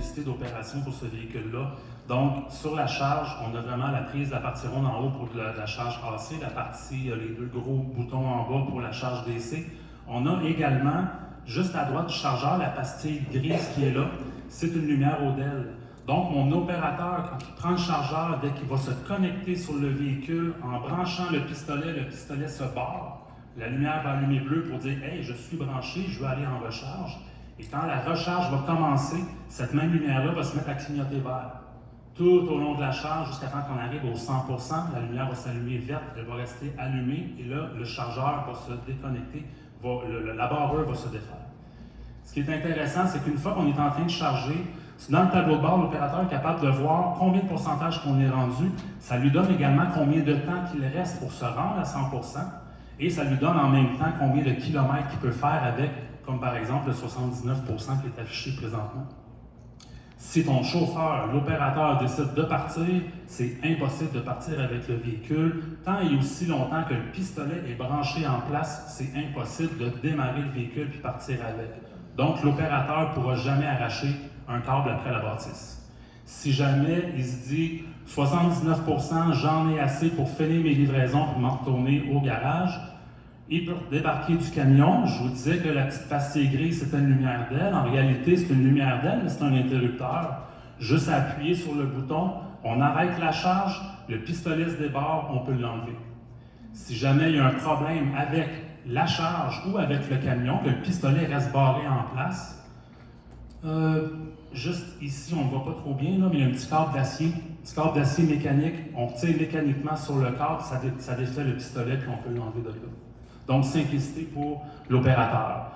simplicité d'opération pour ce véhicule-là. Donc, sur la charge, on a vraiment la prise de la partie ronde en haut pour la charge AC, la partie, les deux gros boutons en bas pour la charge DC. On a également, juste à droite du chargeur, la pastille grise qui est là. C'est une lumière Odell. Donc, mon opérateur, quand il prend le chargeur, dès qu'il va se connecter sur le véhicule, en branchant le pistolet se barre. La lumière va allumer bleu pour dire « Hey, je suis branché, je veux aller en recharge ». Et quand la recharge va commencer, cette même lumière-là va se mettre à clignoter vert. Tout au long de la charge, jusqu'à temps qu'on arrive au 100%, la lumière va s'allumer verte, elle va rester allumée, et là, le chargeur va se déconnecter, la barreur va se défaire. Ce qui est intéressant, c'est qu'une fois qu'on est en train de charger, dans le tableau de bord, l'opérateur est capable de voir combien de pourcentage qu'on est rendu. Ça lui donne également combien de temps qu'il reste pour se rendre à 100%. Et ça lui donne en même temps combien de kilomètres qu'il peut faire avec, comme par exemple le 79% qui est affiché présentement. Si ton chauffeur, l'opérateur décide de partir, c'est impossible de partir avec le véhicule. Tant et aussi longtemps que le pistolet est branché en place, c'est impossible de démarrer le véhicule puis partir avec. Donc, l'opérateur ne pourra jamais arracher un câble après la bâtisse. Si jamais il se dit 79%, j'en ai assez pour finir mes livraisons pour m'en retourner au garage, il peut débarquer du camion. Je vous disais que la petite pastille grise, c'était une lumière d'aide. En réalité, c'est une lumière d'aide, mais c'est un interrupteur. Juste à appuyer sur le bouton, on arrête la charge, le pistolet se débarre, on peut l'enlever. Si jamais il y a un problème avec la charge ou avec le camion, que le pistolet reste barré en place, juste ici, on ne voit pas trop bien, là, mais il y a un petit câble d'acier mécanique. On tire mécaniquement sur le câble, ça défait le pistolet, puis on peut l'enlever de là. Donc, simplicité pour l'opérateur.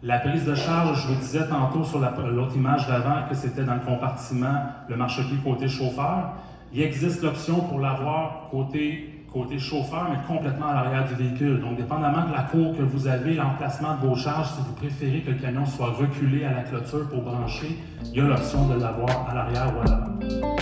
La prise de charge, je vous disais tantôt sur l'autre image d'avant que c'était dans le compartiment, le marchepied côté chauffeur. Il existe l'option pour l'avoir côté chauffeur, mais complètement à l'arrière du véhicule. Donc, dépendamment de la cour que vous avez, l'emplacement de vos charges, si vous préférez que le camion soit reculé à la clôture pour brancher, il y a l'option de l'avoir à l'arrière ou à l'avant.